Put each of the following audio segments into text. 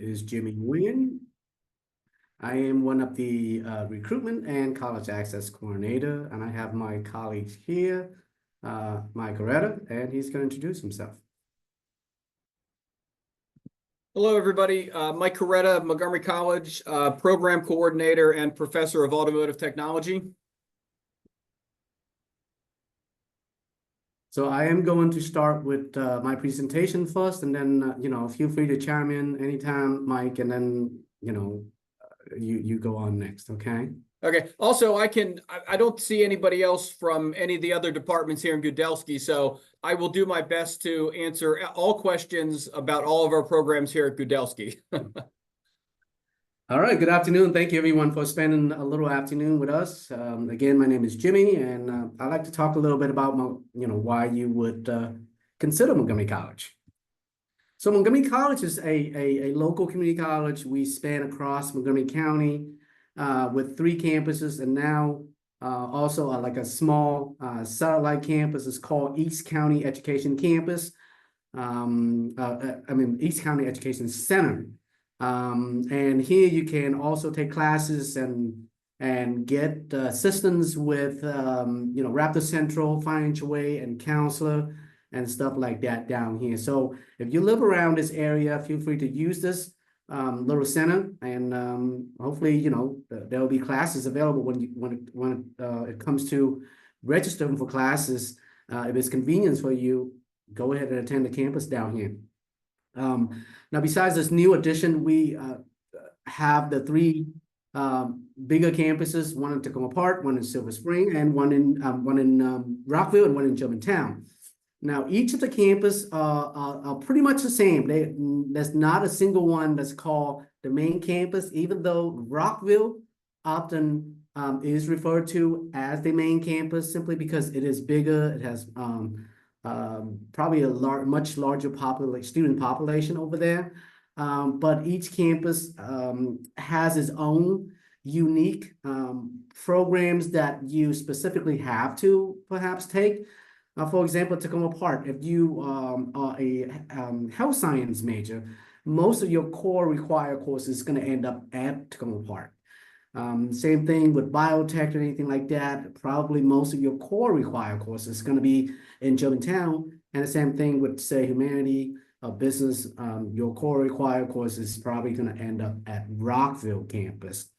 is Jimmy Nguyen. I am one of the recruitment and college access coordinator, and I have my colleagues here, Mike Coretta, and he's going to introduce himself. Hello, everybody. Mike Coretta, Montgomery College, program coordinator and professor of automotive technology. So I am going to start with my presentation first, and then, feel free to chime in anytime, Mike, and then, you go on next, okay? Okay. Also, I don't see anybody else from any of the other departments here in Gudelsky, so I will do my best to answer all questions about all of our programs here at Gudelsky. All right, good afternoon. Thank you, everyone, for spending a little afternoon with us. Again, my name is Jimmy, and I'd like to talk a little bit about, why you would consider Montgomery College. So Montgomery College is a local community college. We span across Montgomery County with 3 campuses, and now also like a small satellite campus is called East County Education Campus. East County Education Center. And here you can also take classes and get assistance with Raptor Central, Financial Aid, and counselor and stuff like that down here. So if you live around this area, feel free to use this little center, and hopefully there will be classes available when it comes to registering for classes. If it's convenient for you, go ahead and attend the campus down here. Now, besides this new addition, we have the 3 bigger campuses: one in Tacoma Park, one in Silver Spring, and one in Rockville, and one in Germantown. Now, each of the campus are pretty much the same. There's not a single one that's called the main campus, even though Rockville often is referred to as the main campus simply because it is bigger. It has probably a much larger student population over there. But each campus has its own unique programs that you specifically have to perhaps take. For example, Tacoma Park, if you are a health science major, most of your core required courses is going to end up at Tacoma Park. Same thing with biotech or anything like that. Probably most of your core required courses is going to be in Germantown, and the same thing with, say, humanity or business. Your core required course is probably going to end up at Rockville campus.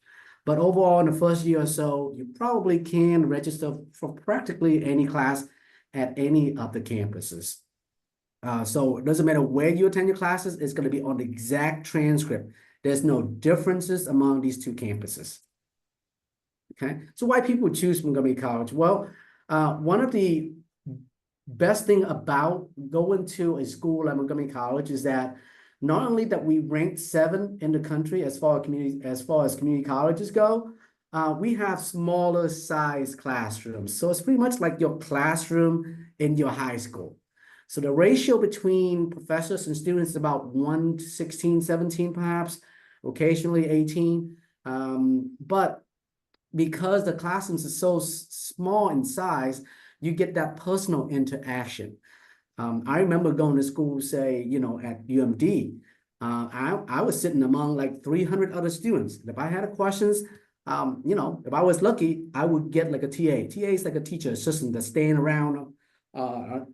But overall, in the first year or so, you probably can register for practically any class at any of the campuses. So it doesn't matter where you attend your classes, it's going to be on the exact transcript. There's no differences among these 2 campuses. Okay, so why people choose Montgomery College? Well, one of the best thing about going to a school like Montgomery College is that not only that we ranked 7 in the country as far as community colleges go, we have smaller size classrooms. So it's pretty much like your classroom in your high school. So the ratio between professors and students is about 1 to 16, 17 perhaps, occasionally 18. But because the classrooms are so small in size, you get that personal interaction. I remember going to school, say, at UMD. I was sitting among like 300 other students. If I had questions, if I was lucky, I would get like a TA. TA is like a teacher assistant that's staying around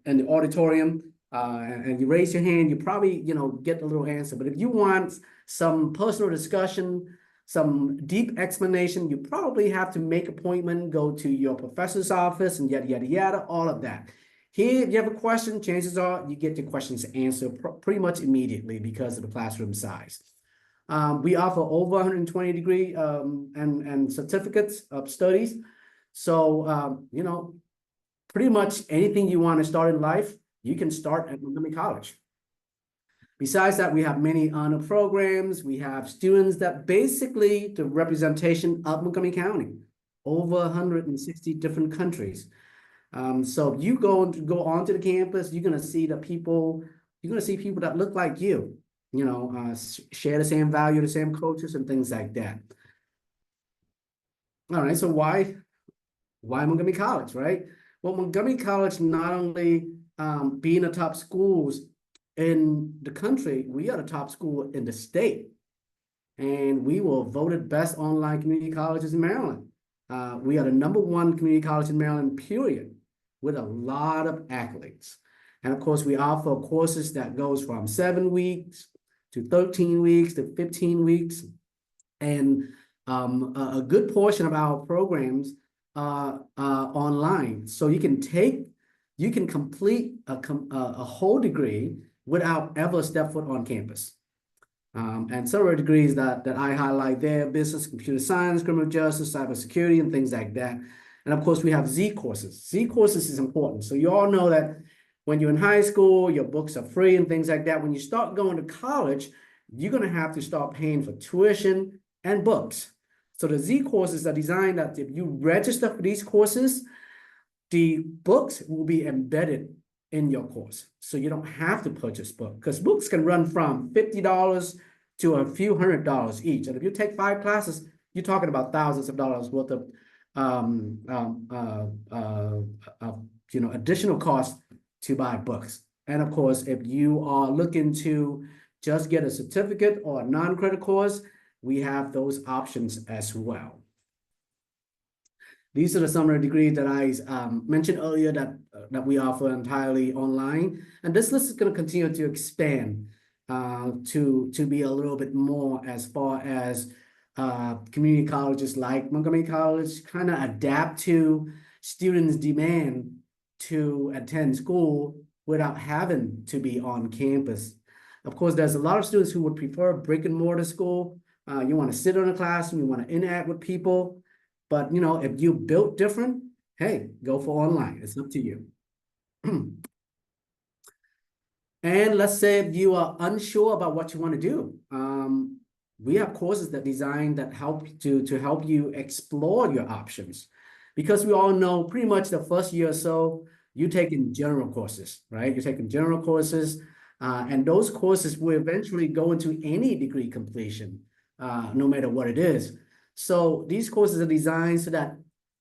in the auditorium, and you raise your hand, you probably, get a little answer. But if you want some personal discussion, some deep explanation, you probably have to make an appointment, go to your professor's office, and yada, yada, yada, all of that. Here, if you have a question, chances are you get your questions answered pretty much immediately because of the classroom size. We offer over 120 degree and certificates of studies. So, pretty much anything you want to start in life, you can start at Montgomery College. Besides that, we have many honor programs. We have students that basically the representation of Montgomery County, over 160 different countries. So if you go onto the campus, you're going to see people that look like you, share the same value, the same cultures and things like that. All right, so why Montgomery College, right? Well, Montgomery College, not only being the top schools in the country, we are the top school in the state. and we were voted best online community colleges in Maryland. We are the #1 community college in Maryland, period, with a lot of accolades. And of course, we offer courses that goes from 7 weeks to 13 weeks to 15 weeks. And a good portion of our programs are online. So you can complete a whole degree without ever step foot on campus. And several degrees that I highlight there: business, computer science, criminal justice, cybersecurity, and things like that. And of course, we have Z courses. Z courses is important. So you all know that when you're in high school, your books are free and things like that. When you start going to college, you're going to have to start paying for tuition and books. So the Z courses are designed that if you register for these courses, the books will be embedded in your course. So you don't have to purchase books, because books can run from $50 to a few $100s each. And if you take 5 classes, you're talking about thousands of dollars worth of additional costs to buy books. And of course, if you are looking to just get a certificate or a non-credit course, we have those options as well. These are some of the degrees that I mentioned earlier that we offer entirely online. And this list is going to continue to expand to be a little bit more as far as community colleges like Montgomery College kind of adapt to students' demand to attend school without having to be on campus. Of course, there's a lot of students who would prefer brick and mortar school. You want to sit in a classroom, you want to interact with people. But, if you built different, hey, go for online. It's up to you. And let's say if you are unsure about what you want to do, we have courses that designed that help to help you explore your options. Because we all know pretty much the first year or so, you're taking general courses, right? You're taking general courses, and those courses will eventually go into any degree completion, no matter what it is. So these courses are designed so that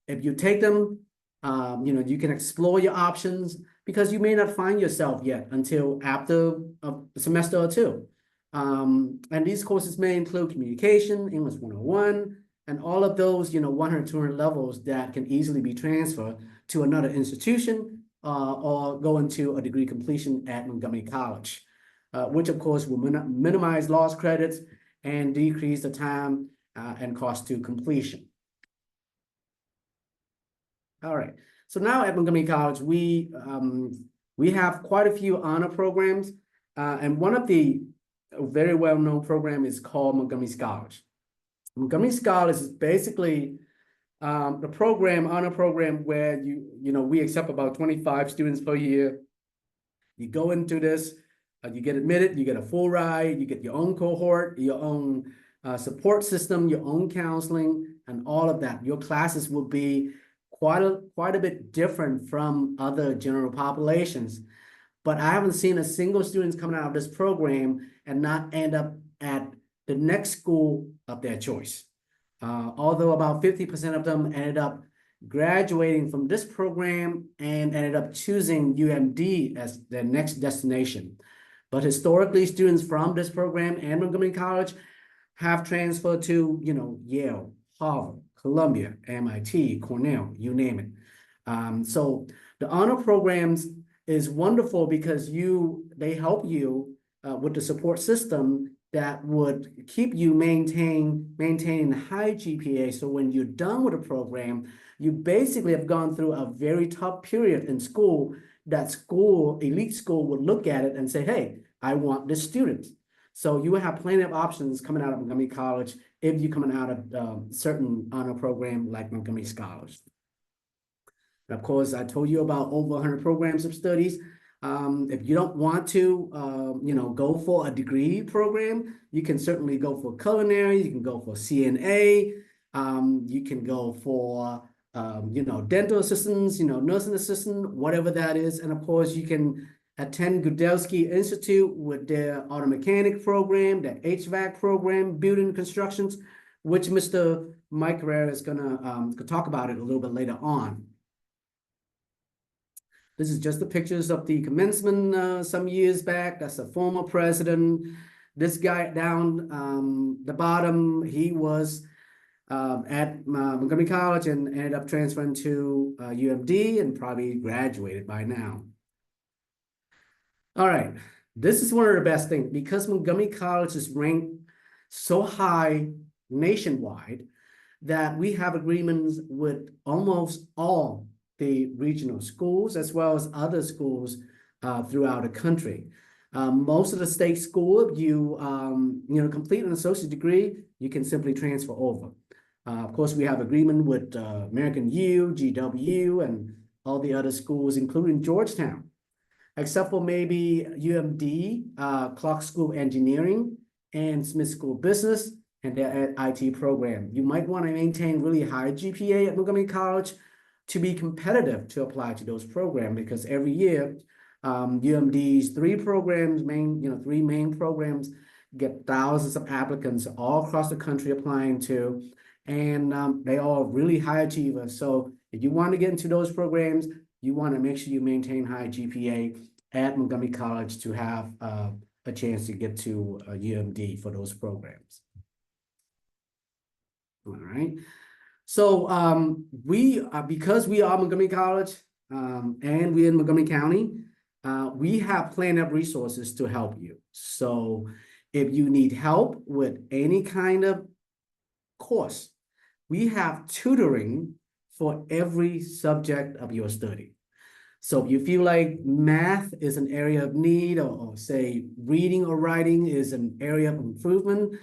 if you take them, you can explore your options, because you may not find yourself yet until after a semester or two. And these courses may include communication, English 101, and all of those, 100, 200 levels that can easily be transferred to another institution or go into a degree completion at Montgomery College, which of course will minimize lost credits and decrease the time and cost to completion. All right. So now at Montgomery College, we have quite a few honor programs, and one of the very well-known program is called Montgomery Scholars. Montgomery Scholars is basically the honor program where we accept about 25 students per year. You go into this, you get admitted, you get a full ride, you get your own cohort, your own support system, your own counseling, and all of that. Your classes will be quite a bit different from other general populations. But I haven't seen a single student coming out of this program and not end up at the next school of their choice. Although about 50% of them ended up graduating from this program and ended up choosing UMD as their next destination. But historically, students from this program and Montgomery College have transferred to, Yale, Harvard, Columbia, MIT, Cornell, you name it. So the honor programs is wonderful because they help you with the support system that would keep you maintaining high GPA. So when you're done with a program, you basically have gone through a very tough period in school. That elite school would look at it and say, hey, I want this student. So you will have plenty of options coming out of Montgomery College if you're coming out of certain honor program like Montgomery Scholars. And of course, I told you about over 100 programs of studies. If you don't want to, go for a degree program, you can certainly go for culinary, you can go for CNA, you can go for, dental assistants, nursing assistant, whatever that is. And of course, you can attend Gudelsky Institute with their auto mechanic program, their HVAC program, building constructions, which Mr. Mike Carrera is gonna talk about it a little bit later on. This is just the pictures of the commencement some years back. That's a former president. This guy down the bottom, he was at Montgomery College and ended up transferring to UMD and probably graduated by now. All right, this is one of the best things because Montgomery College is ranked so high nationwide that we have agreements with almost all the regional schools as well as other schools throughout the country. Most of the state school, you complete an associate degree, you can simply transfer over. Of course, we have agreement with American U, GW, and all the other schools, including Georgetown, except for maybe UMD, Clark School of Engineering, and Smith School of Business, and their IT program. You might want to maintain really high GPA at Montgomery College to be competitive to apply to those programs, because every year, UMD's three main programs get thousands of applicants all across the country applying to, and they all really high achievers. So if you want to get into those programs, you want to make sure you maintain high GPA at Montgomery College to have a chance to get to UMD for those programs. All right. So because we are Montgomery College and we're in Montgomery County, we have planned up resources to help you. So if you need help with any kind of course, we have tutoring for every subject of your study. So if you feel like math is an area of need, or say reading or writing is an area of improvement,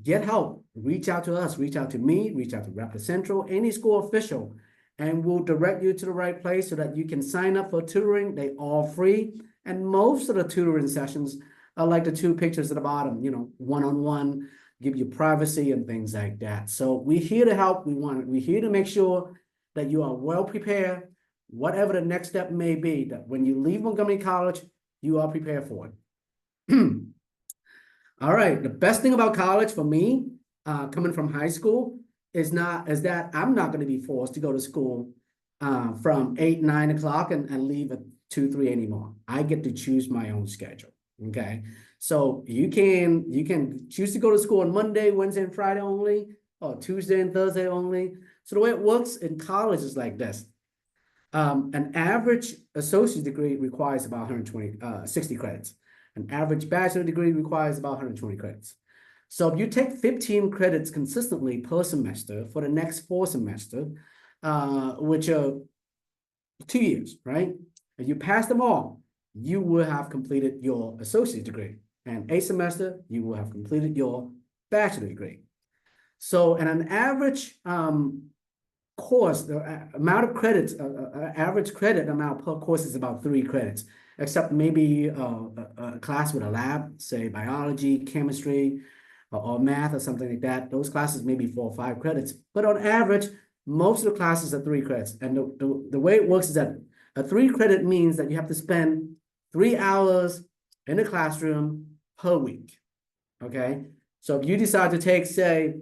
get help. Reach out to us, reach out to me, reach out to Rapid Central, any school official, and we'll direct you to the right place so that you can sign up for tutoring. They all free. And most of the tutoring sessions are like the two pictures at the bottom, one-on-one, give you privacy and things like that. So we're here to help. We're here to make sure that you are well prepared, whatever the next step may be, that when you leave Montgomery College, you are prepared for it. All right, the best thing about college for me, coming from high school, is that I'm not going to be forced to go to school from 8, 9 o'clock and leave at 2, 3 anymore. I get to choose my own schedule. Okay, so you can choose to go to school on Monday, Wednesday, and Friday only, or Tuesday and Thursday only. So the way it works in college is like this. An average associate degree requires about 60 credits. An average bachelor degree requires about 120 credits. So if you take 15 credits consistently per semester for the next 4 semesters, which are 2 years, right? And you pass them all, you will have completed your associate degree. And a semester, you will have completed your bachelor degree. So in an average course, the amount of credits, average credit amount per course is about 3 credits, except maybe a class with a lab, say biology, chemistry, or math or something like that. Those classes may be 4 or 5 credits, but on average, most of the classes are 3 credits. And the way it works is that a 3 credit means that you have to spend 3 hours in the classroom per week, okay? So if you decide to take, say,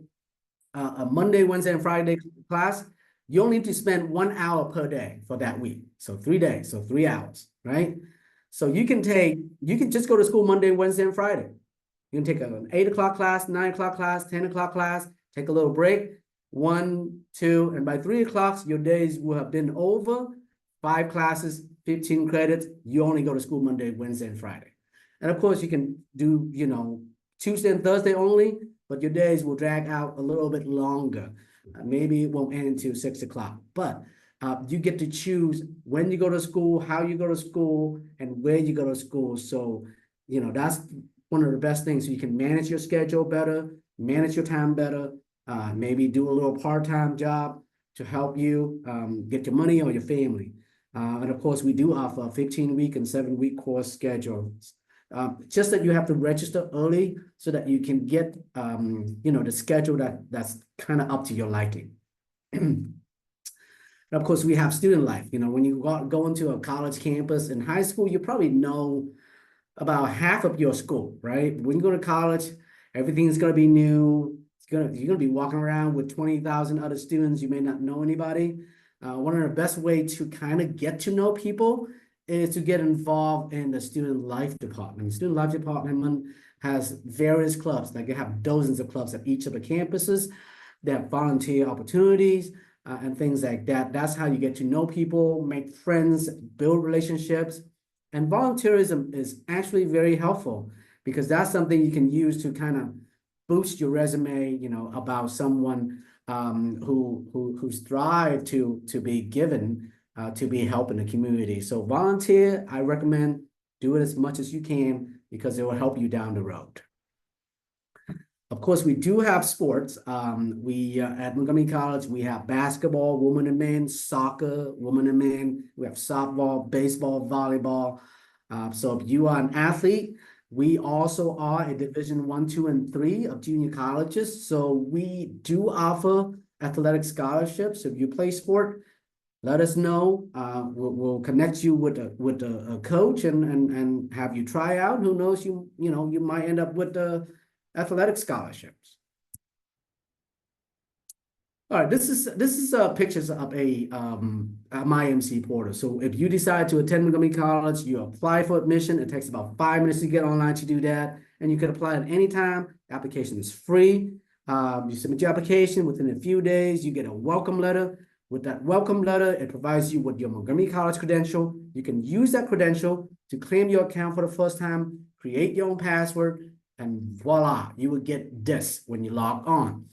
a Monday, Wednesday, and Friday class, you only need to spend 1 hour per day for that week. So 3 days, so 3 hours, right? So you can just go to school Monday, Wednesday, and Friday. You can take an 8 o'clock class, 9 o'clock class, 10 o'clock class, take a little break, 1, 2, and by 3 o'clock, your days will have been over. 5 classes, 15 credits. You only go to school Monday, Wednesday, and Friday. And of course, you can do, Tuesday and Thursday only, but your days will drag out a little bit longer. Maybe it won't end until 6 o'clock, but you get to choose when you go to school, how you go to school, and where you go to school. So, that's one of the best things. So you can manage your schedule better, manage your time better, maybe do a little part-time job to help you get your money or your family. And of course, we do offer 15-week and 7-week course schedules. Just that you have to register early so that you can get, the schedule that's kind of up to your liking. And of course, we have student life. When you go into a college campus in high school, you probably know about half of your school, right? When you go to college, everything's going to be new. You're going to be walking around with 20,000 other students. You may not know anybody. One of the best ways to kind of get to know people is to get involved in the student life department. Student life department has various clubs. Like they have dozens of clubs at each of the campuses. They have volunteer opportunities and things like that. That's how you get to know people, make friends, build relationships. And volunteerism is actually very helpful because that's something you can use to kind of boost your resume, about someone who's strived to be given to be helping the community. So volunteer, I recommend do it as much as you can because it will help you down the road. Of course, we do have sports. We at Montgomery College, we have basketball, women and men, soccer, women and men. We have softball, baseball, volleyball. So if you are an athlete, we also are a Division 1, 2, and 3 of junior colleges. So we do offer athletic scholarships. If you play sport, let us know. We'll connect you with a coach and have you try out. Who knows? You might end up with the athletic scholarships. All right, this is pictures of a MyMC portal. So if you decide to attend Montgomery College, you apply for admission. It takes about 5 minutes to get online to do that, and you can apply at any time. The application is free. You submit your application within a few days. You get a welcome letter. With that welcome letter, it provides you with your Montgomery College credential. You can use that credential to claim your account for the first time, create your own password, and voila, you will get this when you log on.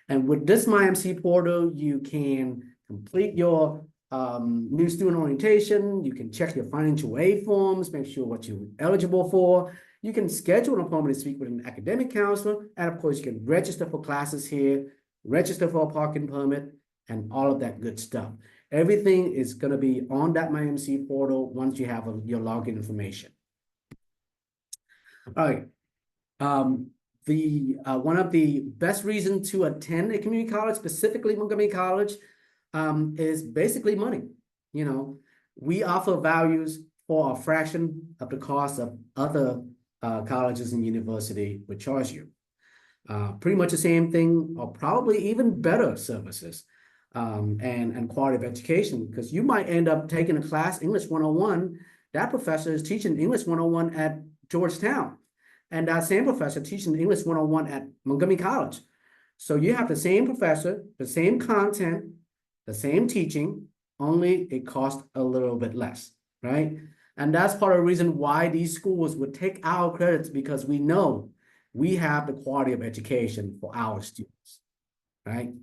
And with this MyMC portal, you can complete your new student orientation. You can check your financial aid forms, make sure what you're eligible for. You can schedule an appointment to speak with an academic counselor. And of course, you can register for classes here, register for a parking permit, and all of that good stuff. Everything is going to be on that MyMC portal once you have your login information. All right. One of the best reasons to attend a community college, specifically Montgomery College, is basically money. We offer values for a fraction of the cost of other colleges and university would charge you. Pretty much the same thing, or probably even better services and quality of education, because you might end up taking a class, English 101. That professor is teaching English 101 at Georgetown. And that same professor teaching English 101 at Montgomery College. So you have the same professor, the same content, the same teaching, only it costs a little bit less, right? And that's part of the reason why these schools would take our credits, because we know we have the quality of education for our students, right?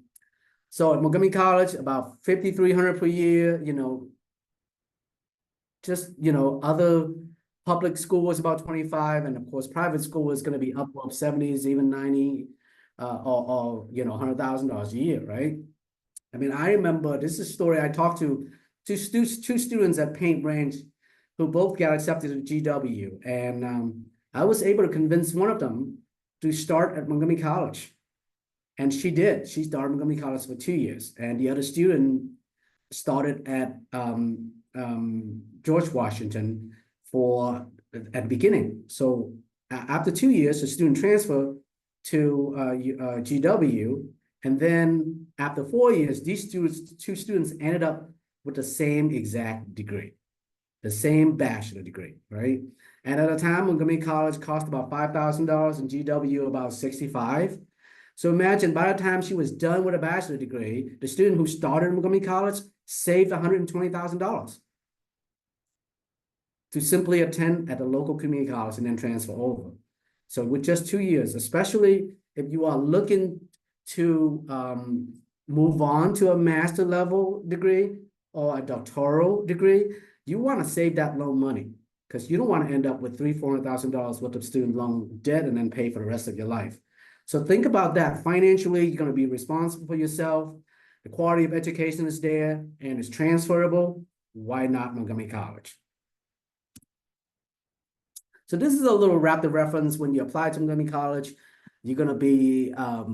So at Montgomery College, about $5,300 per year, other public school is about 25, and of course, private school is going to be up of 70s, even 90, or $100,000 a year, right? I mean, I remember this is a story I talked to two students at Paint Branch who both got accepted to GW, and I was able to convince one of them to start at Montgomery College, and she did. She started Montgomery College for 2 years, and the other student started at George Washington at the beginning. So after 2 years, the student transferred to GW, and then after 4 years, these two students ended up with the same exact degree, the same bachelor degree, right? And at the time, Montgomery College cost about $5,000 and GW about $65,000. So imagine by the time she was done with a bachelor degree, the student who started at Montgomery College saved $120,000 to simply attend at a local community college and then transfer over. So with just 2 years, especially if you are looking to move on to a master level degree or a doctoral degree, you want to save that loan money, because you don't want to end up with $300,000-$400,000 worth of student loan debt and then pay for the rest of your life. So think about that. Financially, you're going to be responsible for yourself. The quality of education is there and it's transferable. Why not Montgomery College? So this is a little rapid reference. When you apply to Montgomery College, you're going to be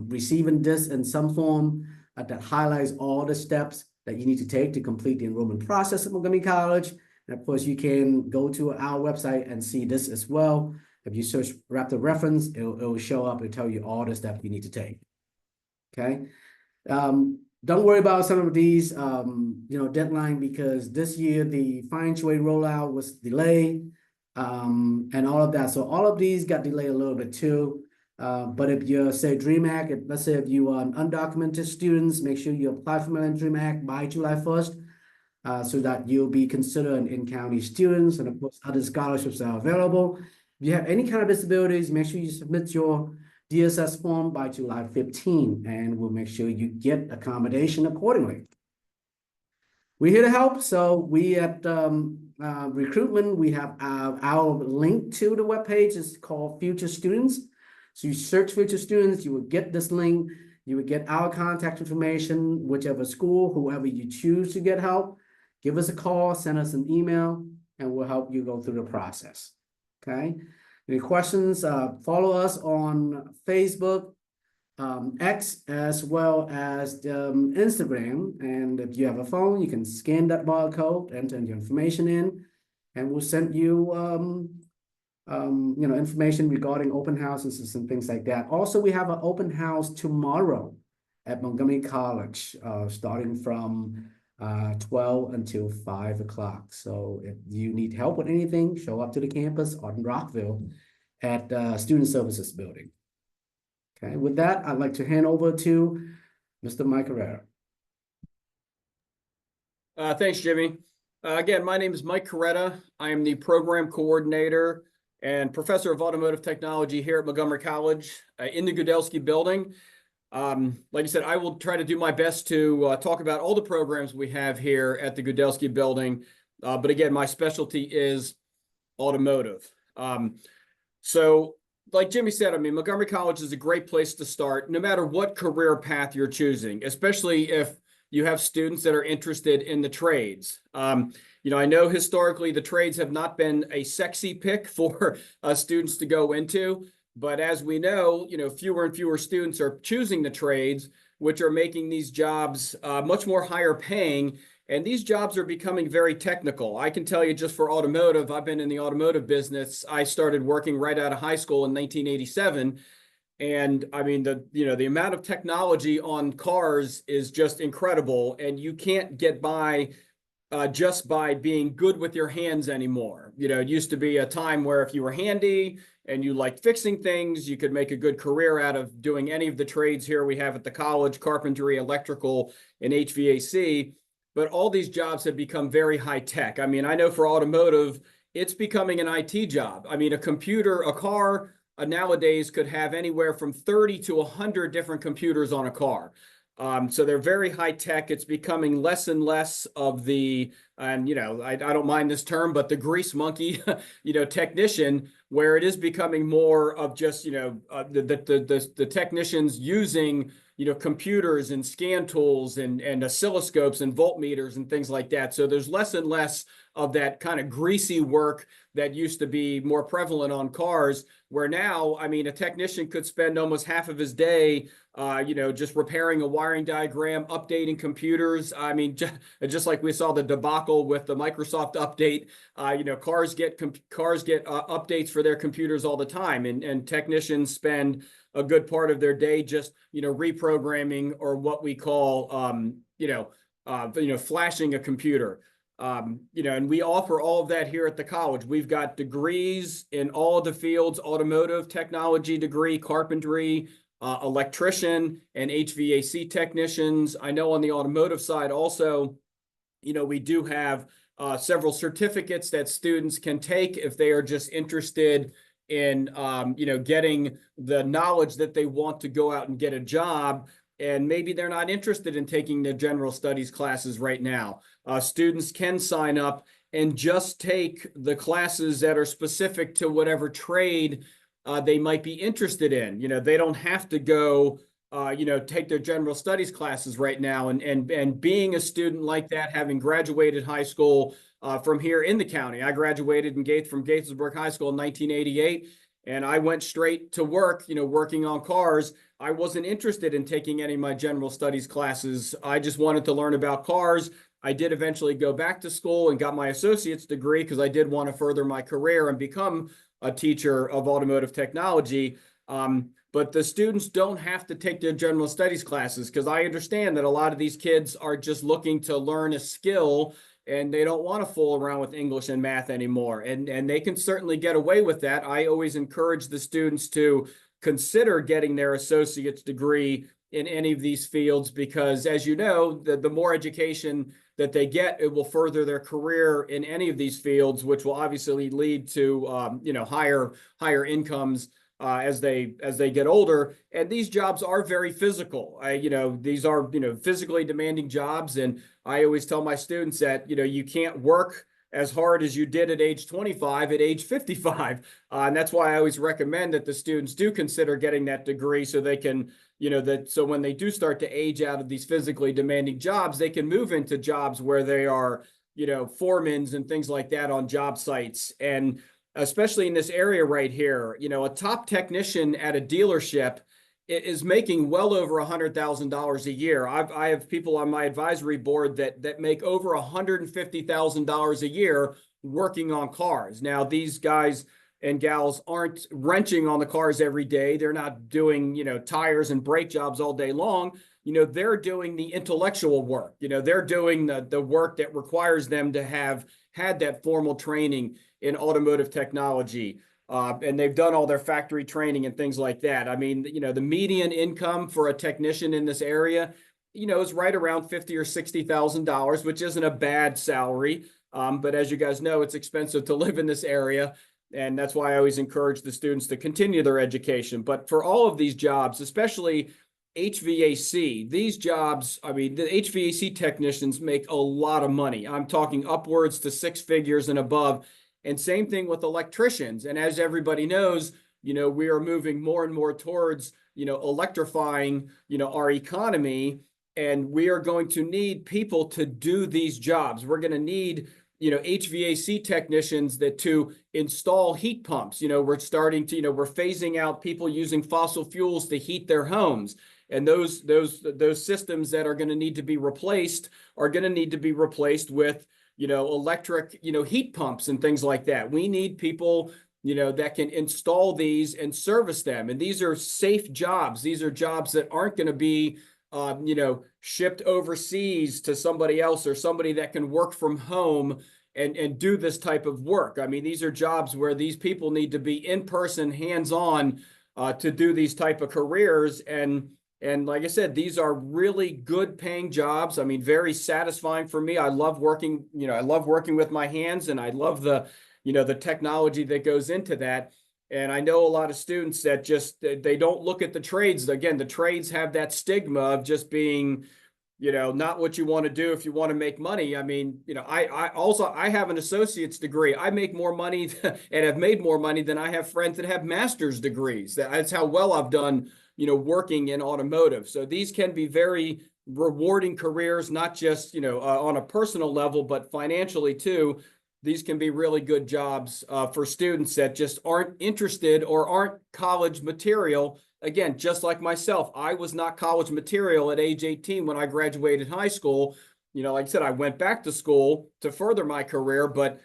receiving this in some form that highlights all the steps that you need to take to complete the enrollment process at Montgomery College. And of course, you can go to our website and see this as well. If you search rapid reference, it'll show up and tell you all the steps you need to take. Okay. Don't worry about some of these, deadline, because this year the financial aid rollout was delayed. and all of that. So all of these got delayed a little bit too. But if you're, say, DREAM Act, let's say if you are undocumented students, make sure you apply for Maryland DREAM Act by July 1st, so that you'll be considered an in-county students, and of course, other scholarships are available. If you have any kind of disabilities, make sure you submit your DSS form by July 15, and we'll make sure you get accommodation accordingly. We're here to help. So we at recruitment, we have our link to the webpage is called Future Students. So you search Future Students, you will get this link. You will get our contact information, whichever school, whoever you choose to get help. Give us a call, send us an email, and we'll help you go through the process. Okay? Any questions? Follow us on Facebook, X, as well as Instagram. And if you have a phone, you can scan that barcode, enter your information in, and we'll send you information regarding open houses and things like that. Also, we have an open house tomorrow at Montgomery College, starting from 12 until 5 o'clock. So if you need help with anything, show up to the campus on Rockville at Student Services Building. Okay, with that, I'd like to hand over to Mr. Mike Herrera. Thanks, Jimmy. Again, my name is Mike Coretta. I am the program coordinator and professor of automotive technology here at Montgomery College in the Gudelsky building. Like I said, I will try to do my best to talk about all the programs we have here at the Gudelsky building. But again, my specialty is automotive. So like Jimmy said, I mean, Montgomery College is a great place to start, no matter what career path you're choosing, especially if you have students that are interested in the trades. I know historically the trades have not been a sexy pick for students to go into, but as we know, fewer and fewer students are choosing the trades, which are making these jobs much more higher paying. And these jobs are becoming very technical. I can tell you just for automotive, I've been in the automotive business. I started working right out of high school in 1987. And I mean, the amount of technology on cars is just incredible. And you can't get by just by being good with your hands anymore. It used to be a time where if you were handy and you liked fixing things, you could make a good career out of doing any of the trades here we have at the college: carpentry, electrical, and HVAC. But all these jobs have become very high tech. I mean, I know for automotive, it's becoming an IT job. I mean, a car nowadays could have anywhere from 30 to 100 different computers on a car. So they're very high tech. It's becoming less and less of the, and I don't mind this term, but the grease monkey, technician, where it is becoming more of just, the technicians using, computers and scan tools and oscilloscopes and voltmeters and things like that. So there's less and less of that kind of greasy work that used to be more prevalent on cars, where now, I mean, a technician could spend almost half of his day, just repairing a wiring diagram, updating computers. I mean, just like we saw the debacle with the Microsoft update, cars get updates for their computers all the time, and technicians spend a good part of their day just, reprogramming, or what we call, flashing a computer. And we offer all of that here at the college. We've got degrees in all of the fields: automotive technology degree, carpentry, electrician, and HVAC technicians. I know on the automotive side also, we do have several certificates that students can take if they are just interested in, getting the knowledge that they want to go out and get a job. And maybe they're not interested in taking the general studies classes right now. Students can sign up and just take the classes that are specific to whatever trade they might be interested in. They don't have to go, take their general studies classes right now. And being a student like that, having graduated high school from here in the county, I graduated from Gaithersburg High School in 1988. And I went straight to work, working on cars. I wasn't interested in taking any of my general studies classes. I just wanted to learn about cars. I did eventually go back to school and got my associate's degree because I did want to further my career and become a teacher of automotive technology. But the students don't have to take their general studies classes, because I understand that a lot of these kids are just looking to learn a skill and they don't want to fool around with English and math anymore. And they can certainly get away with that. I always encourage the students to consider getting their associate's degree in any of these fields, because as you know, the more education that they get, it will further their career in any of these fields, which will obviously lead to higher incomes as they get older. And these jobs are very physical. These are physically demanding jobs, and I always tell my students that you can't work as hard as you did at age 25 at age 55. And that's why I always recommend that the students do consider getting that degree, so they can, so when they do start to age out of these physically demanding jobs, they can move into jobs where they are, foremans and things like that on job sites. And especially in this area right here, a top technician at a dealership is making well over $100,000 a year. I have people on my advisory board that make over $150,000 a year working on cars. Now, these guys and gals aren't wrenching on the cars every day. They're not doing, tires and brake jobs all day long. They're doing the intellectual work. They're doing the work that requires them to have had that formal training in automotive technology. And they've done all their factory training and things like that. I mean, the median income for a technician in this area, is right around $50,000 or $60,000, which isn't a bad salary. But as you guys know, it's expensive to live in this area. And that's why I always encourage the students to continue their education. But for all of these jobs, especially HVAC, these jobs, I mean, the HVAC technicians make a lot of money. I'm talking upwards to six figures and above. And same thing with electricians. And as everybody knows, we are moving more and more towards, electrifying, our economy. And we are going to need people to do these jobs. We're going to need, HVAC technicians to install heat pumps. We're starting to, we're phasing out people using fossil fuels to heat their homes. And those systems that are going to need to be replaced are going to need to be replaced with, electric, heat pumps and things like that. We need people, that can install these and service them. And these are safe jobs. These are jobs that aren't going to be, shipped overseas to somebody else, or somebody that can work from home and do this type of work. I mean, these are jobs where these people need to be in person, hands-on, to do these type of careers. And like I said, these are really good paying jobs. I mean, very satisfying for me. I love working, with my hands, and I love the technology that goes into that. And I know a lot of students that they don't look at the trades. Again, the trades have that stigma of just being, not what you want to do if you want to make money. I mean, I have an associate's degree. I make more money and have made more money than I have friends that have master's degrees. That's how well I've done, working in automotive. So these can be very rewarding careers, not just, on a personal level, but financially too. These can be really good jobs for students that just aren't interested or aren't college material. Again, just like myself, I was not college material at age 18 when I graduated high school. Like I said, I went back to school to further my career, but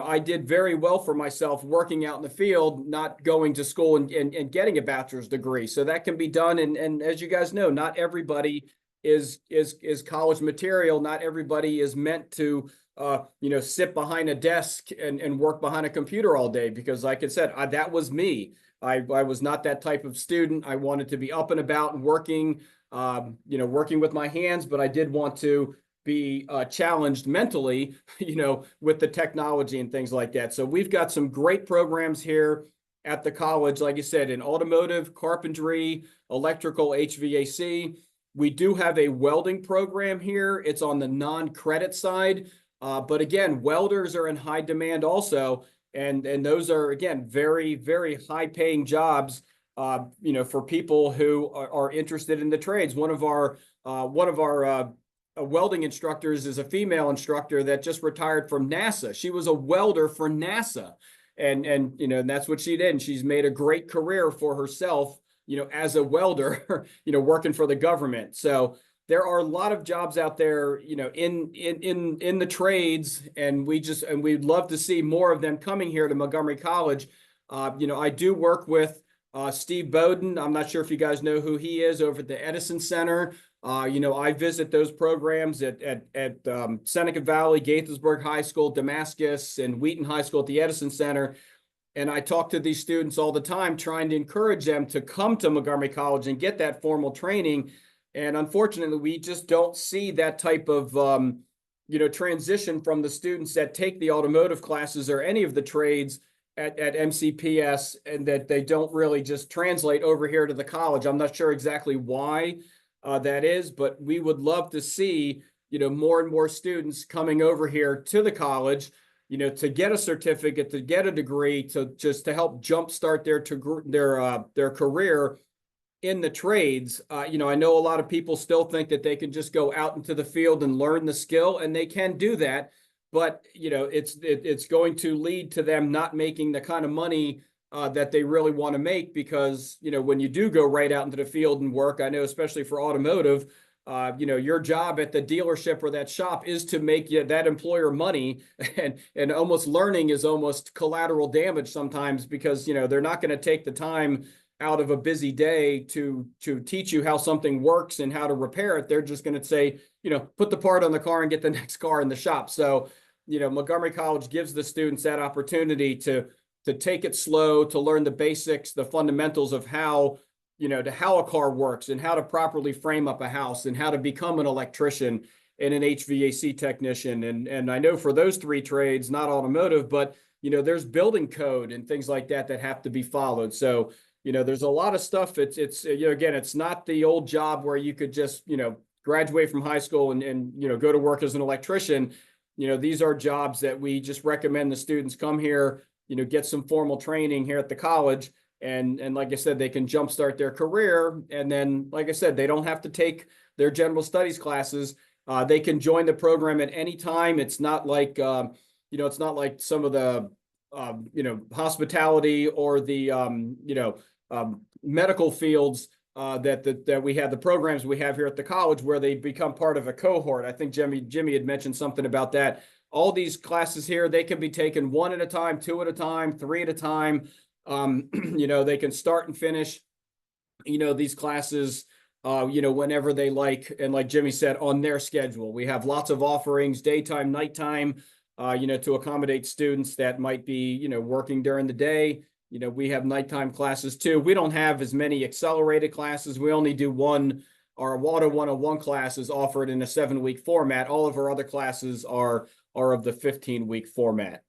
I did very well for myself working out in the field, not going to school and getting a bachelor's degree. So that can be done. And as you guys know, not everybody is college material. Not everybody is meant to sit behind a desk and work behind a computer all day, because like I said, that was me. I was not that type of student. I wanted to be up and about and working, working with my hands, but I did want to be challenged mentally, with the technology and things like that. So we've got some great programs here at the college, like I said, in automotive, carpentry, electrical, HVAC. We do have a welding program here. It's on the non-credit side. But again, welders are in high demand also. And those are, again, very, very high paying jobs, for people who are interested in the trades. One of our welding instructors is a female instructor that just retired from NASA. She was a welder for NASA. And that's what she did. And she's made a great career for herself, as a welder, working for the government. So there are a lot of jobs out there, in the trades, and we'd love to see more of them coming here to Montgomery College. I do work with Steve Bowden. I'm not sure if you guys know who he is, over at the Edison Center. I visit those programs at Seneca Valley, Gaithersburg High School, Damascus, and Wheaton High School at the Edison Center. And I talk to these students all the time, trying to encourage them to come to Montgomery College and get that formal training. And unfortunately, we just don't see that type of transition from the students that take the automotive classes or any of the trades at MCPS, and that they don't really just translate over here to the college. I'm not sure exactly why that is, but we would love to see, more and more students coming over here to the college, to get a certificate, to get a degree, to help jumpstart their career in the trades. I know a lot of people still think that they can just go out into the field and learn the skill, and they can do that. But, it's going to lead to them not making the kind of money that they really want to make, because, when you do go right out into the field and work, I know especially for automotive, your job at the dealership or that shop is to make that employer money, and almost learning is almost collateral damage sometimes, because, they're not going to take the time out of a busy day to teach you how something works and how to repair it. They're just going to say, put the part on the car and get the next car in the shop. So, Montgomery College gives the students that opportunity to take it slow, to learn the basics, the fundamentals of how a car works, and how to properly frame up a house, and how to become an electrician and an HVAC technician. And I know for those three trades, not automotive, but, there's building code and things like that have to be followed. So, there's a lot of stuff. It's again, it's not the old job where you could just, graduate from high school and go to work as an electrician. These are jobs that we just recommend the students come here, get some formal training here at the college. And like I said, they can jumpstart their career. And then, like I said, they don't have to take their general studies classes. They can join the program at any time. It's not like, it's not like some of the, hospitality or the, medical fields that we have, the programs we have here at the college, where they become part of a cohort. I think Jimmy had mentioned something about that. All these classes here, they can be taken one at a time, two at a time, three at a time. They can start and finish, these classes, whenever they like. And like Jimmy said, on their schedule. We have lots of offerings, daytime, nighttime, to accommodate students that might be, working during the day. We have nighttime classes too. We don't have as many accelerated classes. We only do one. Our Auto 101 class is offered in a 7-week format. All of our other classes are of the 15-week format.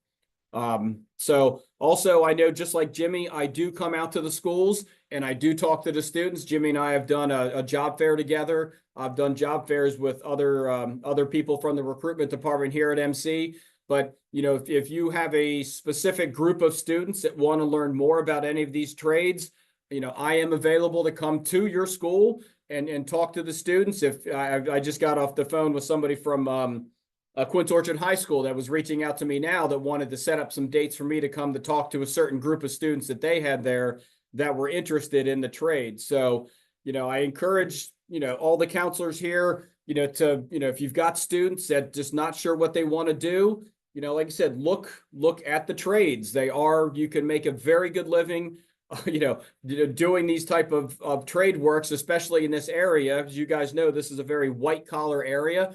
So also, I know, just like Jimmy, I do come out to the schools and I do talk to the students. Jimmy and I have done a job fair together. I've done job fairs with other people from the recruitment department here at MC. But, if you have a specific group of students that want to learn more about any of these trades, I am available to come to your school and talk to the students. If I just got off the phone with somebody from Quince Orchard High School that was reaching out to me now, that wanted to set up some dates for me to come to talk to a certain group of students that they had there that were interested in the trade. So, I encourage, all the counselors here, to, if you've got students that just not sure what they want to do, like I said, look at the trades. You can make a very good living, doing these type of trade works, especially in this area. As you guys know, this is a very white collar area.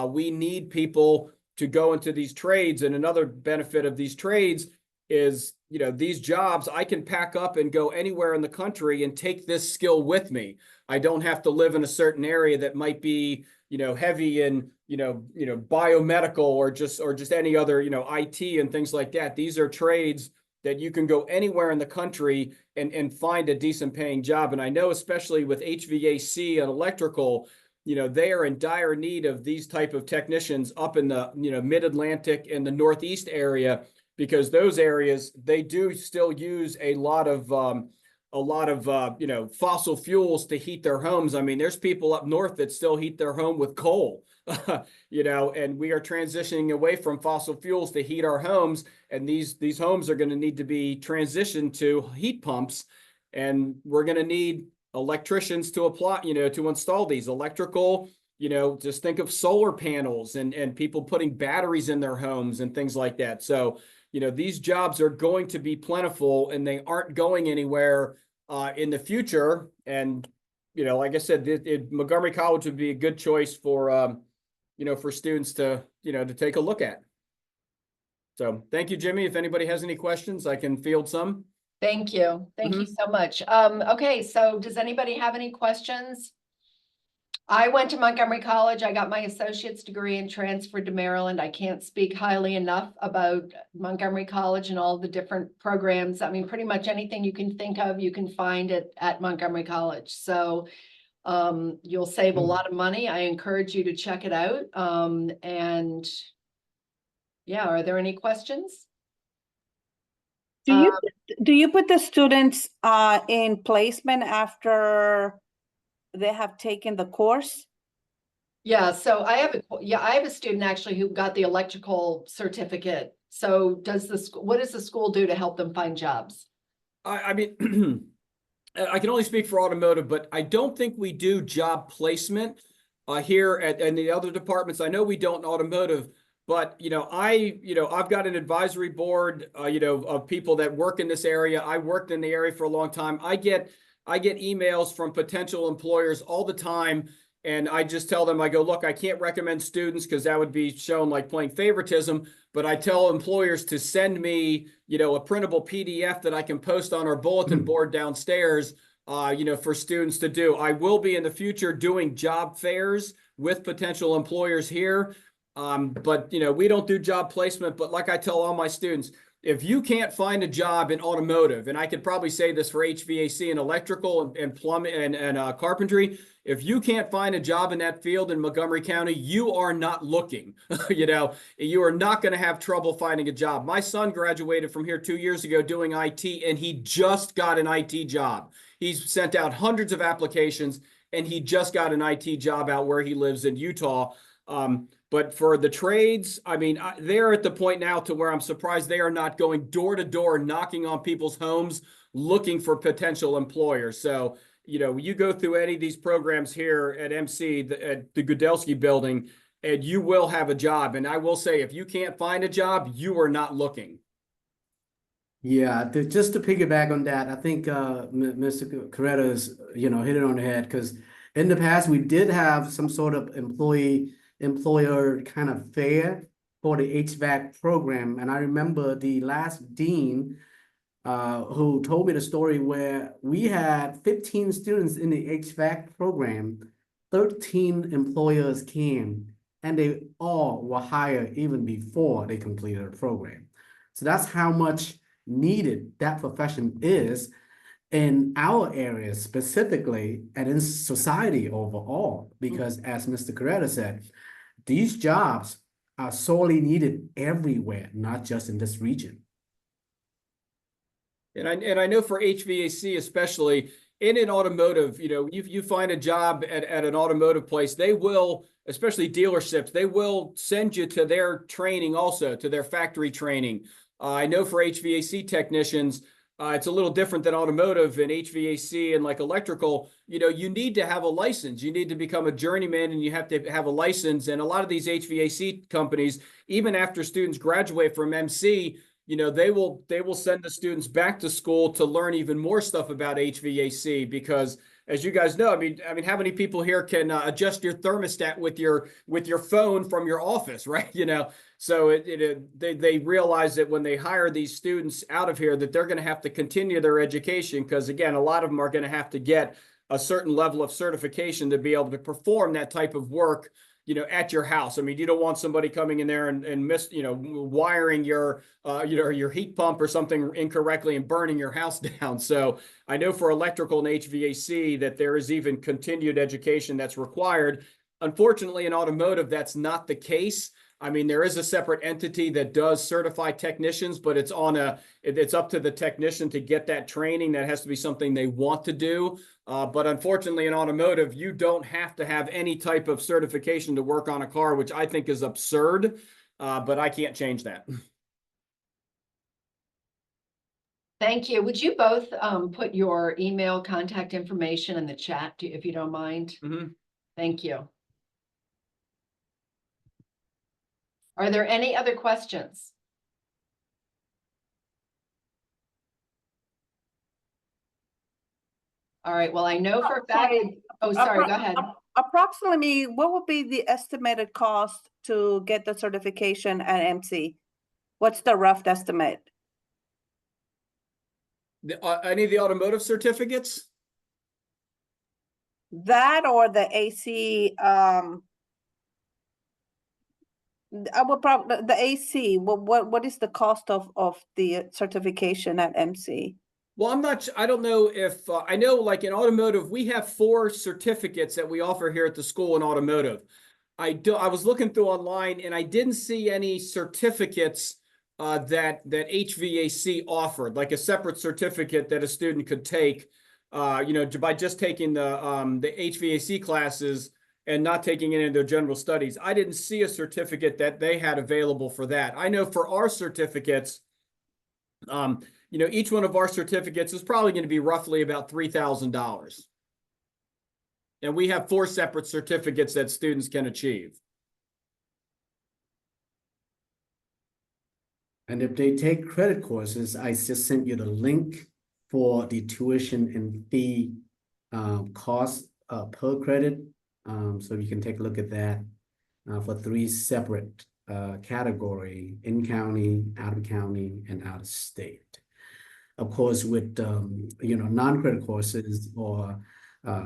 We need people to go into these trades. And another benefit of these trades is, these jobs, I can pack up and go anywhere in the country and take this skill with me. I don't have to live in a certain area that might be, heavy in, biomedical or just any other, IT and things like that. These are trades that you can go anywhere in the country and find a decent paying job. And I know, especially with HVAC and electrical, they are in dire need of these type of technicians up in the, mid-Atlantic and the Northeast area, because those areas, they do still use a lot of fossil fuels to heat their homes. I mean, there's people up north that still heat their home with coal, and we are transitioning away from fossil fuels to heat our homes. And these homes are going to need to be transitioned to heat pumps, and we're going to need electricians to apply, to install these electrical, just think of solar panels and people putting batteries in their homes and things like that. So, these jobs are going to be plentiful, and they aren't going anywhere in the future. And, like I said, Montgomery College would be a good choice for, for students to, to take a look at. So thank you, Jimmy. If anybody has any questions, I can field some. Thank you. Thank you so much. Okay, so does anybody have any questions? I went to Montgomery College. I got my associate's degree and transferred to Maryland. I can't speak highly enough about Montgomery College and all the different programs. I mean, pretty much anything you can think of, you can find it at Montgomery College. So you'll save a lot of money. I encourage you to check it out. And yeah, are there any questions? Do you put the students in placement after they have taken the course? Yeah, so I have a student actually who got the electrical certificate. So what does the school do to help them find jobs? I mean, I can only speak for automotive, but I don't think we do job placement here and the other departments. I know we don't in automotive, but I've got an advisory board, of people that work in this area. I worked in the area for a long time. I get emails from potential employers all the time. And I just tell them, I go, look, I can't recommend students because that would be shown like playing favoritism. But I tell employers to send me, a printable PDF that I can post on our bulletin board downstairs, for students to do. I will be in the future doing job fairs with potential employers here. But we don't do job placement. But like I tell all my students, if you can't find a job in automotive, and I could probably say this for HVAC and electrical and plumbing and carpentry, if you can't find a job in that field in Montgomery County, you are not looking. You are not going to have trouble finding a job. My son graduated from here 2 years ago doing IT, and he just got an IT job. He's sent out hundreds of applications, and he just got an IT job out where he lives in Utah. But for the trades, I mean, they're at the point now to where I'm surprised they are not going door to door, knocking on people's homes, looking for potential employers. So, you go through any of these programs here at MC, at the Gudelsky building, and you will have a job. And I will say, if you can't find a job, you are not looking. Yeah, just to piggyback on that, I think Mr. Coretta is, hit it on the head, because in the past we did have some sort of employer kind of fair for the HVAC program. And I remember the last dean who told me the story where we had 15 students in the HVAC program, 13 employers came, and they all were hired even before they completed the program. So that's how much needed that profession is in our area specifically, and in society overall, because as Mr. Coretta said, these jobs are sorely needed everywhere, not just in this region. And I know for HVAC especially, in automotive, you find a job at an automotive place, they will, especially dealerships, they will send you to their training also, to their factory training. I know for HVAC technicians, it's a little different than automotive and HVAC and like electrical. You need to have a license. You need to become a journeyman, and you have to have a license. And a lot of these HVAC companies, even after students graduate from MC, they will send the students back to school to learn even more stuff about HVAC, because as you guys know, I mean, how many people here can adjust your thermostat with your phone from your office, right? So they realize that when they hire these students out of here, that they're going to have to continue their education, because again, a lot of them are going to have to get a certain level of certification to be able to perform that type of work, at your house. I mean, you don't want somebody coming in there and wiring your heat pump or something incorrectly and burning your house down. So I know for electrical and HVAC that there is even continued education that's required. Unfortunately, in automotive, that's not the case. I mean, there is a separate entity that does certify technicians, but it's up to the technician to get that training. That has to be something they want to do. But unfortunately, in automotive, you don't have to have any type of certification to work on a car, which I think is absurd. But I can't change that. Thank you. Would you both put your email contact information in the chat, if you don't mind? Mm-hmm. Thank you. Are there any other questions? All right, well, I know for a fact. Oh, sorry, go ahead. Approximately, what would be the estimated cost to get the certification at MC? What's the rough estimate? Any of the automotive certificates? That or the AC, I would probably, the AC, what is the cost of the certification at MC? Well, I don't know if, I know like in automotive, we have 4 certificates that we offer here at the school in automotive. I was looking through online and I didn't see any certificates that HVAC offered, like a separate certificate that a student could take, by just taking the HVAC classes and not taking any of their general studies. I didn't see a certificate that they had available for that. I know for our certificates, each one of our certificates is probably going to be roughly about $3,000. And we have 4 separate certificates that students can achieve. And if they take credit courses, I just sent you the link for the tuition and fee cost per credit. So you can take a look at that for 3 separate category: in-county, out-of-county, and out-of-state. Of course, with non-credit courses or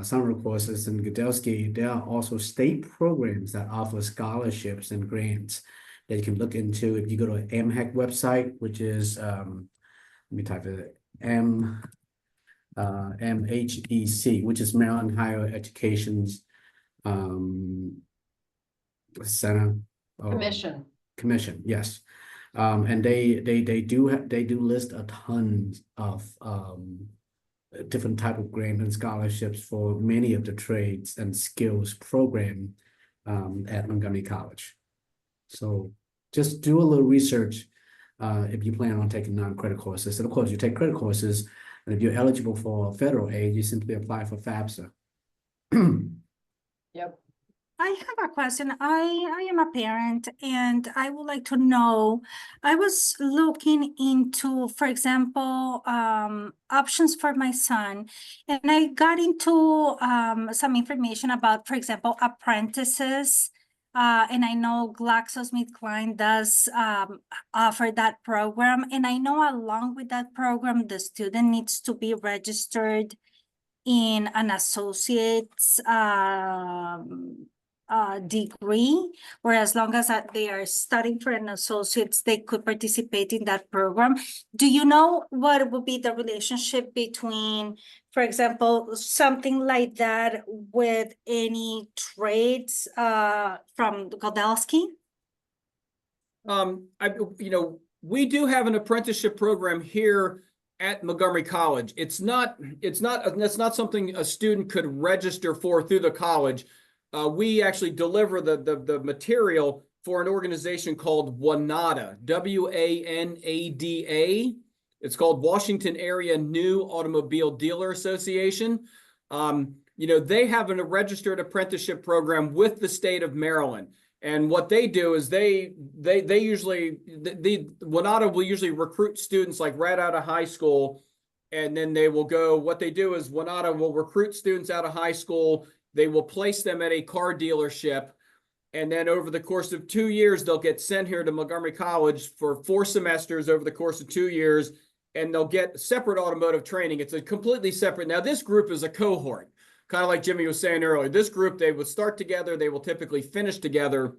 summer courses in Gudelsky, there are also state programs that offer scholarships and grants that you can look into. If you go to MHEC website, which is let me type it, MHEC, which is Maryland Higher Education's Center Commission, yes. And they do list a ton of different type of grant and scholarships for many of the trades and skills program at Montgomery College. So just do a little research if you plan on taking non-credit courses. And of course, you take credit courses, and if you're eligible for federal aid, you simply apply for FAFSA. Yep. I have a question. I am a parent and I would like to know, I was looking into, for example, options for my son, and I got into some information about, for example, apprentices. And I know GlaxoSmithKline does offer that program. And I know along with that program, the student needs to be registered in an associate's degree, or as long as they are studying for an associate's, they could participate in that program. Do you know what would be the relationship between, for example, something like that with any trades from Gudelsky? We do have an apprenticeship program here at Montgomery College. That's not something a student could register for through the college. We actually deliver the material for an organization called WANADA, WANADA. It's called Washington Area New Automobile Dealer Association. They have a registered apprenticeship program with the state of Maryland. And what they do is WANADA will usually recruit students like right out of high school. And then they will go, what they do is WANADA will recruit students out of high school. They will place them at a car dealership. And then over the course of 2 years, they'll get sent here to Montgomery College for 4 semesters over the course of 2 years. And they'll get separate automotive training. It's a completely separate. Now, this group is a cohort, kind of like Jimmy was saying earlier. This group, they would start together. They will typically finish together.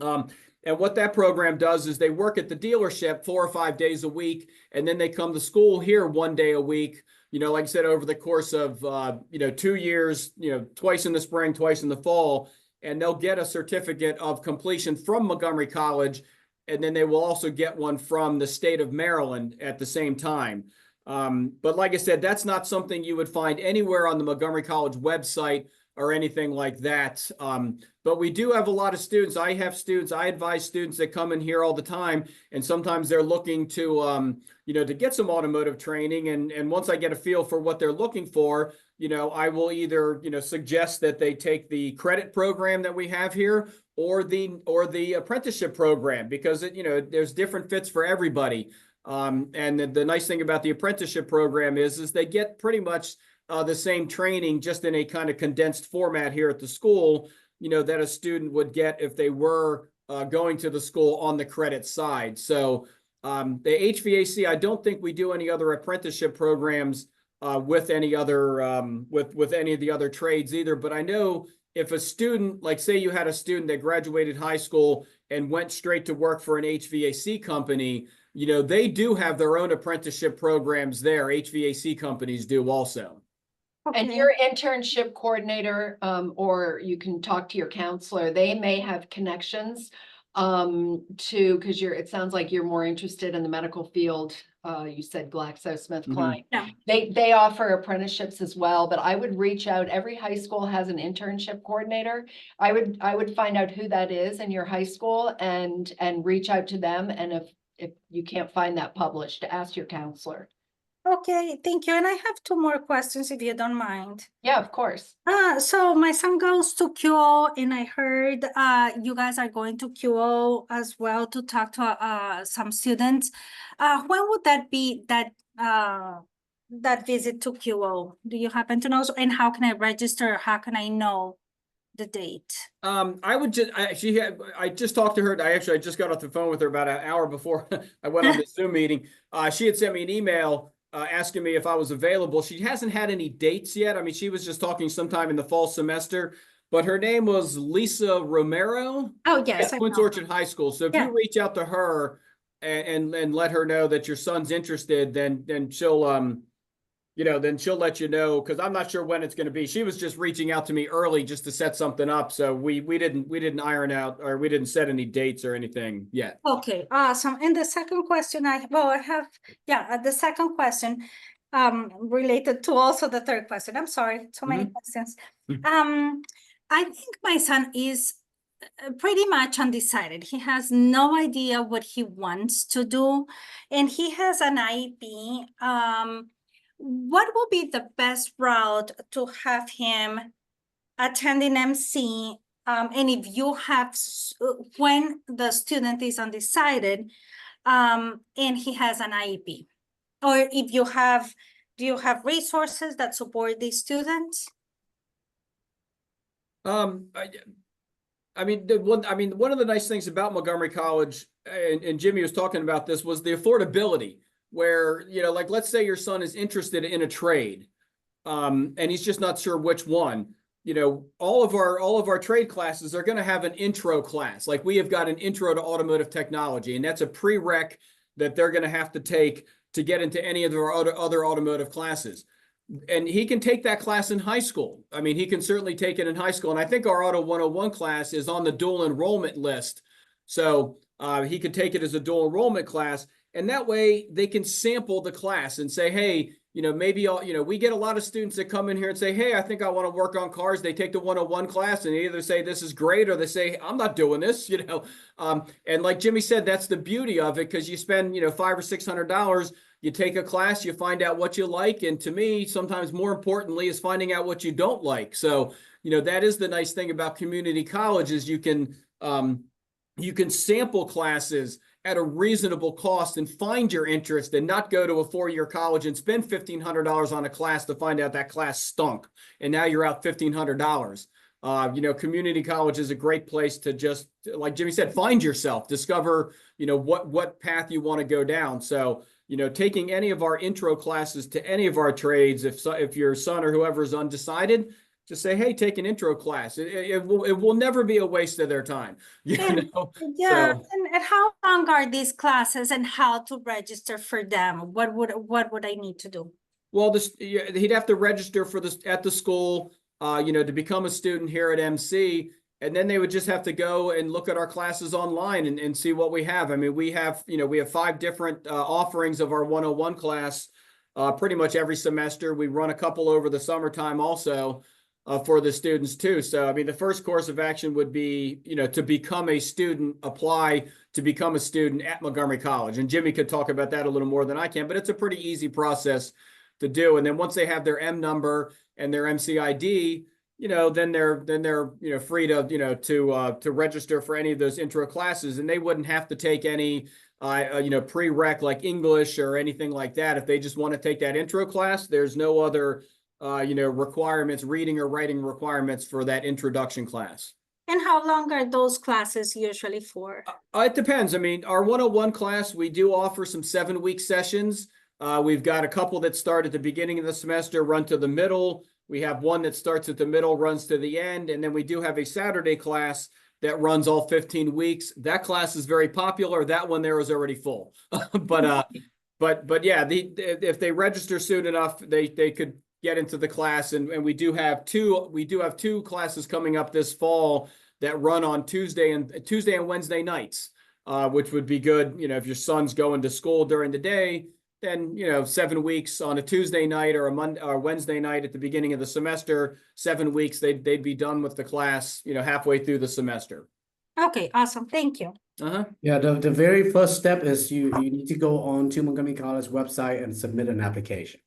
And what that program does is they work at the dealership 4 or 5 days a week. And then they come to school here 1 day a week. Like I said, over the course of, 2 years, twice in the spring, twice in the fall, and they'll get a certificate of completion from Montgomery College. And then they will also get one from the state of Maryland at the same time. But like I said, that's not something you would find anywhere on the Montgomery College website or anything like that. But we do have a lot of students. I advise students that come in here all the time, and sometimes they're looking to, to get some automotive training. And once I get a feel for what they're looking for, I will either, suggest that they take the credit program that we have here or the apprenticeship program, because there's different fits for everybody. And the nice thing about the apprenticeship program is they get pretty much the same training, just in a kind of condensed format here at the school, that a student would get if they were going to the school on the credit side. So the HVAC, I don't think we do any other apprenticeship programs with any other with any of the other trades either. But I know if a student, like say you had a student that graduated high school and went straight to work for an HVAC company, they do have their own apprenticeship programs there. HVAC companies do also. And Okay. your internship coordinator, or you can talk to your counselor, they may have connections because it sounds like you're more interested in the medical field. You said GlaxoSmithKline. Yeah. They offer apprenticeships as well, but I would reach out. Every high school has an internship coordinator. I would find out who that is in your high school and reach out to them. And if you can't find that published, ask your counselor. Okay, thank you. And I have two more questions if you don't mind. Yeah, of course. So my son goes to QO, and I heard you guys are going to QO as well to talk to some students. When would that be, that visit to QO? Do you happen to know? And how can I register? How can I know the date? I just talked to her. I just got off the phone with her about an hour before I went on the Zoom meeting. She had sent me an email asking me if I was available. She hasn't had any dates yet. I mean, she was just talking sometime in the fall semester, but her name was Lisa Romero. Oh, yes. At I Quince know. Orchard High School. So if Yeah. you reach out to her and let her know that your son's interested, then she'll let you know, because I'm not sure when it's going to be. She was just reaching out to me early just to set something up. So we didn't iron out, or we didn't set any dates or anything yet. Okay, awesome. And the second question the second question, related to also the third question. I'm sorry, so many questions. I think my son is pretty much undecided. He has no idea what he wants to do, and he has an IEP. What will be the best route to have him attending MC? And if you have, when the student is undecided, and he has an IEP, or if you have, do you have resources that support these students? One of the nice things about Montgomery College, and Jimmy was talking about this, was the affordability, where, like, let's say your son is interested in a trade, and he's just not sure which one. All of our trade classes are going to have an intro class. Like, we have got an intro to automotive technology, and that's a prereq that they're going to have to take to get into any of our other automotive classes. And he can take that class in high school. I mean, he can certainly take it in high school. And I think our Auto 101 class is on the dual enrollment list. So he could take it as a dual enrollment class. And that way they can sample the class and say, hey, maybe we get a lot of students that come in here and say, hey, I think I want to work on cars. They take the 101 class and they either say this is great, or they say, I'm not doing this, and like Jimmy said, that's the beauty of it, because you spend, $500 or $600, you take a class, you find out what you like. And to me, sometimes more importantly is finding out what you don't like. So, that is the nice thing about community college, is you can sample classes at a reasonable cost and find your interest, and not go to a 4-year college and spend $1,500 on a class to find out that class stunk, and now you're out $1,500. Community college is a great place to just, like Jimmy said, find yourself, discover, what path you want to go down. So, taking any of our intro classes to any of our trades, if your son or whoever is undecided, just say, hey, take an intro class. It will never be a waste of their time. Yeah, So, and how long are these classes, and how to register for them? What would I need to do? well, he'd have to register at the school, to become a student here at MC. And then they would just have to go and look at our classes online and see what we have. I mean, we have 5 different offerings of our 101 class pretty much every semester. We run a couple over the summertime also for the students too. So, I mean, the first course of action would be, to become a student, apply to become a student at Montgomery College. And Jimmy could talk about that a little more than I can, but it's a pretty easy process to do. And then once they have their M number and their MCID, then they're free to to register for any of those intro classes, and they wouldn't have to take any prereq like English or anything like that. If they just want to take that intro class, there's no other requirements, reading or writing requirements for that introduction class. And how long are those classes usually for? It depends. I mean, our 101 class, we do offer some 7-week sessions. We've got a couple that start at the beginning of the semester, run to the middle. We have one that starts at the middle, runs to the end. And then we do have a Saturday class that runs all 15 weeks. That class is very popular. That one there is already full. But yeah, if they register soon enough, they could get into the class. And we do have two classes coming up this fall that run on Tuesday and Wednesday nights, which would be good. If your son's going to school during the day, then 7 weeks on a Tuesday night or a Monday or Wednesday night at the beginning of the semester, 7 weeks, they'd be done with the class, halfway through the semester. Okay, awesome. Thank you. Yeah, the very first step is you need to go on to Montgomery College website and submit an application.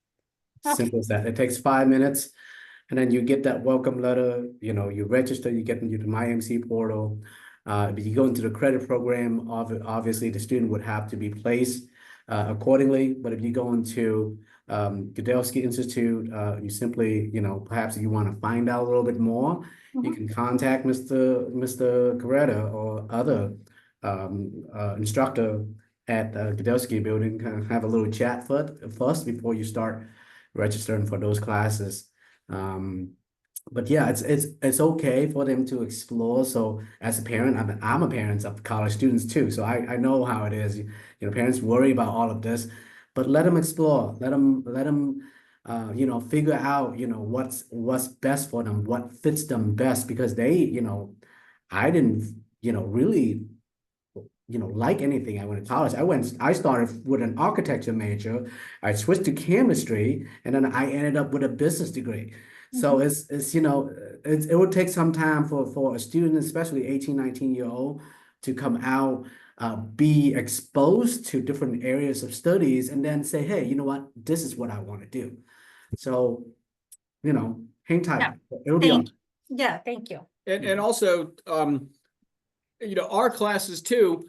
Okay. Simple as that. It takes 5 minutes, and then you get that welcome letter. You register, you get into the MyMC portal. If you go into the credit program, obviously the student would have to be placed accordingly. But if you go into Gudelsky Institute, you simply, perhaps if you want to find out a little bit more, you can contact Mr. Coretta or other instructor at Gudelsky building, kind of have a little chat first before you start registering for those classes. But yeah, it's okay for them to explore. So as a parent, I'm a parent of college students too, so I know how it is. Parents worry about all of this, but let them explore. Let them figure out what's best for them, what fits them best, because they I didn't really like anything. I went to college. I started with an architecture major. I switched to chemistry, and then I ended up with a business degree. So it would take some time for a student, especially 18, 19-year-old, to come out, be exposed to different areas of studies, and then say, hey, you know what? This is what I want to do. So, hang tight. Yeah. It'll be on. Yeah, thank you. And also, our classes too,